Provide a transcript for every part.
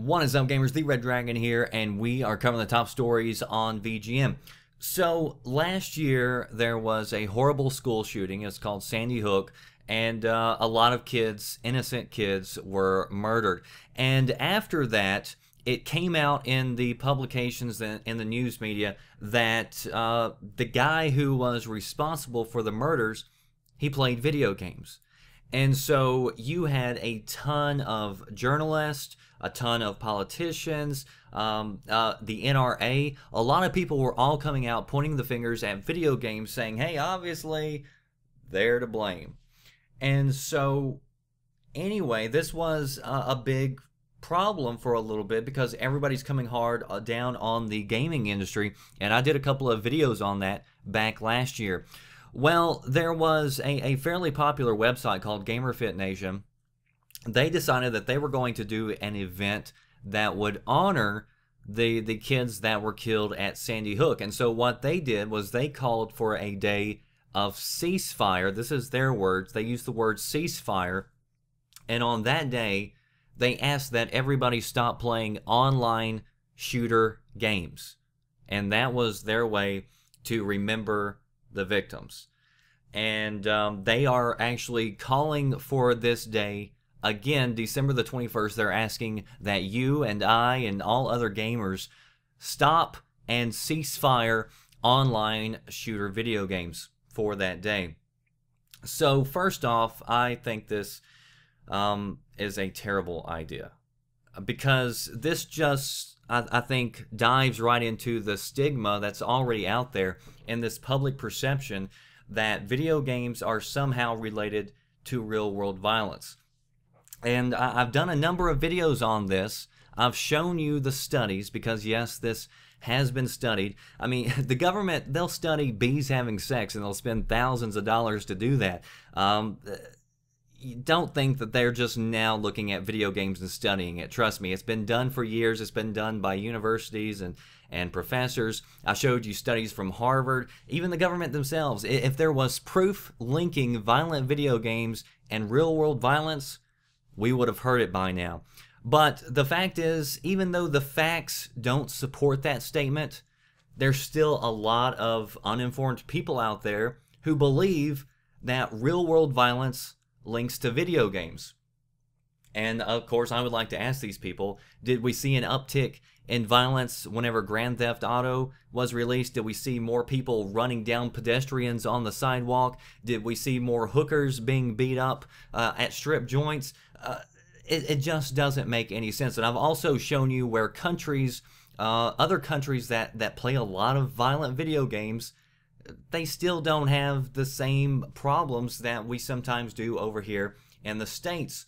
What is up, gamers? The Red Dragon here, and we are covering the top stories on VGM. So, last year, there was a horrible school shooting. It's called Sandy Hook, and a lot of kids, innocent kids, were murdered. And after that, it came out in the publications and in the news media that the guy who was responsible for the murders, he played video games. And so you had a ton of journalists, a ton of politicians, the NRA. A lot of people were all coming out pointing the fingers at video games saying, hey, obviously, they're to blame. And so, anyway, this was a big problem for a little bit because everybody's coming hard down on the gaming industry. And I did a couple of videos on that back last year. Well, there was a fairly popular website called GamerFit Nation. They decided that they were going to do an event that would honor the kids that were killed at Sandy Hook. And so what they did was they called for a day of ceasefire. This is their words. They used the word ceasefire. And on that day, they asked that everybody stop playing online shooter games. And that was their way to remember the victims. And they are actually calling for this day again, December the 21st. They're asking that you and I and all other gamers stop and cease fire online shooter video games for that day. So first off, I think this is a terrible idea because this just I think dives right into the stigma that's already out there in this public perception that video games are somehow related to real-world violence. And I've done a number of videos on this. I've shown you the studies because, yes, this has been studied. I mean, the government, they'll study bees having sex and they'll spend thousands of dollars to do that. You don't think that they're just now looking at video games and studying it. Trust me, it's been done for years. It's been done by universities and professors. I showed you studies from Harvard, even the government themselves. If there was proof linking violent video games and real-world violence, we would have heard it by now. But the fact is, even though the facts don't support that statement, there's still a lot of uninformed people out there who believe that real-world violence links to video games. And of course, I would like to ask these people, did we see an uptick in violence whenever Grand Theft Auto was released? Did we see more people running down pedestrians on the sidewalk? Did we see more hookers being beat up at strip joints? It just doesn't make any sense. And I've also shown you where countries, other countries that play a lot of violent video games, they still don't have the same problems that we sometimes do over here in the States.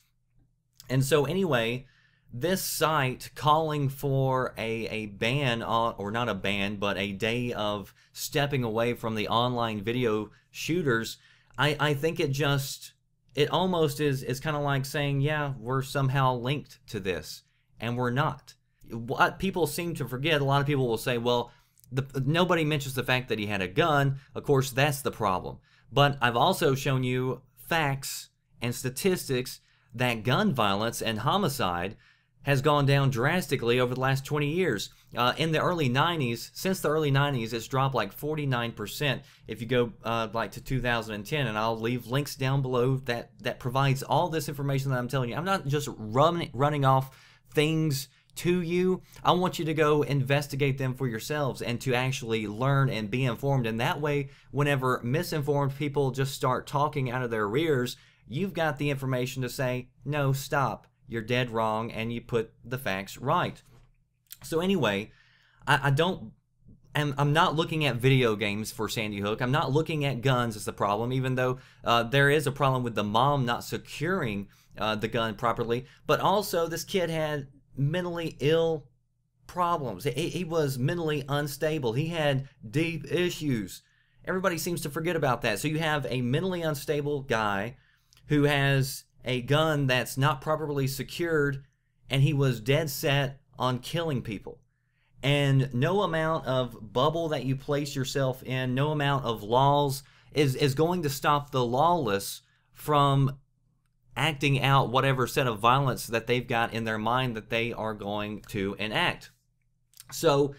And so anyway, this site calling for a ban on, or not a ban, but a day of stepping away from the online video shooters, I think it almost is kind of like saying, yeah, we're somehow linked to this, and we're not. What people seem to forget, a lot of people will say, well, nobody mentions the fact that he had a gun. Of course, that's the problem. But I've also shown you facts and statistics that gun violence and homicide has gone down drastically over the last 20 years. In the early 90s, since the early 90s, it's dropped like 49% if you go like to 2010, and I'll leave links down below that provides all this information that I'm telling you. I'm not just running off things to you. I want you to go investigate them for yourselves and to actually learn and be informed. And that way, whenever misinformed people just start talking out of their rears, you've got the information to say, no, stop, you're dead wrong, and you put the facts right. So anyway, I'm not looking at video games for Sandy Hook. I'm not looking at guns as the problem, even though there is a problem with the mom not securing the gun properly. But also, this kid had mentally ill problems. He was mentally unstable. He had deep issues. Everybody seems to forget about that. So you have a mentally unstable guy who has a gun that's not properly secured, and he was dead set on killing people. And no amount of bubble that you place yourself in, no amount of laws is going to stop the lawless from acting out whatever set of violence that they've got in their mind that they are going to enact. So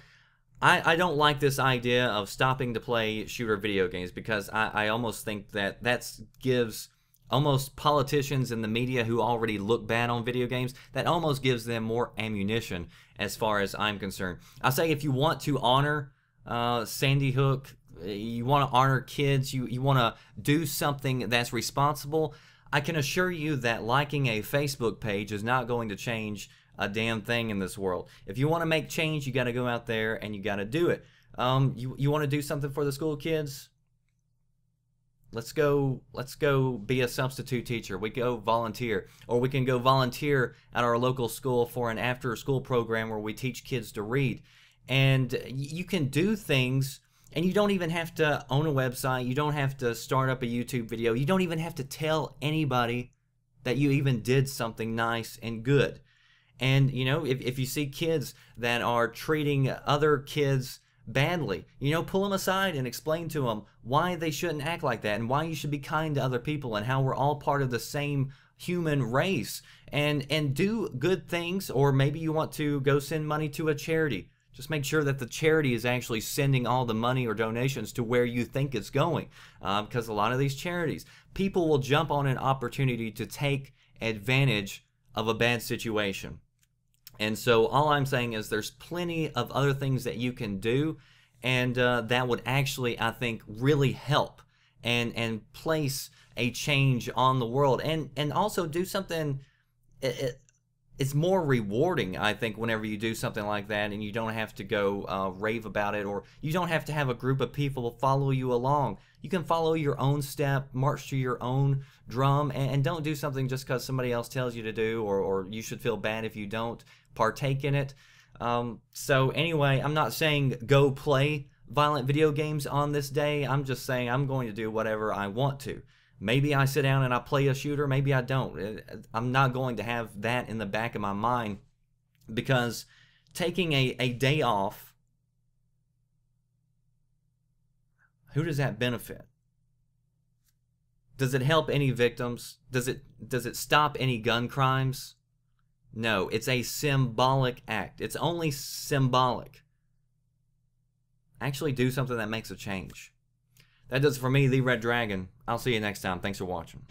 I don't like this idea of stopping to play shooter video games, because I almost think that gives almost politicians and the media who already look bad on video games, that almost gives them more ammunition as far as I'm concerned. I say if you want to honor Sandy Hook, you want to honor kids, you want to do something that's responsible, I can assure you that liking a Facebook page is not going to change a damn thing in this world. If you want to make change, you got to go out there and you got to do it. You want to do something for the school kids? Let's go be a substitute teacher. We go volunteer, or we can go volunteer at our local school for an after-school program where we teach kids to read. And you can do things, and you don't even have to own a website. You don't have to start up a YouTube video. You don't even have to tell anybody that you even did something nice and good. And, you know, if you see kids that are treating other kids badly, you know, pull them aside and explain to them why they shouldn't act like that, and why you should be kind to other people, and how we're all part of the same human race, and do good things. Or maybe you want to go send money to a charity. Just make sure that the charity is actually sending all the money or donations to where you think it's going, because a lot of these charities, people will jump on an opportunity to take advantage of a bad situation. And so all I'm saying is there's plenty of other things that you can do, and that would actually, I think, really help and place a change on the world, and also do something. It's more rewarding, I think, whenever you do something like that, and you don't have to go rave about it, or you don't have to have a group of people follow you along. You can follow your own step, march to your own drum, and don't do something just because somebody else tells you to do, or you should feel bad if you don't partake in it. So anyway, I'm not saying go play violent video games on this day. I'm just saying I'm going to do whatever I want to. Maybe I sit down and I play a shooter, maybe I don't. I'm not going to have that in the back of my mind, because taking a day off, who does that benefit? Does it help any victims? Does it stop any gun crimes? No, it's a symbolic act. It's only symbolic. Actually do something that makes a change. That does it for me, the Red Dragon. I'll see you next time. Thanks for watching.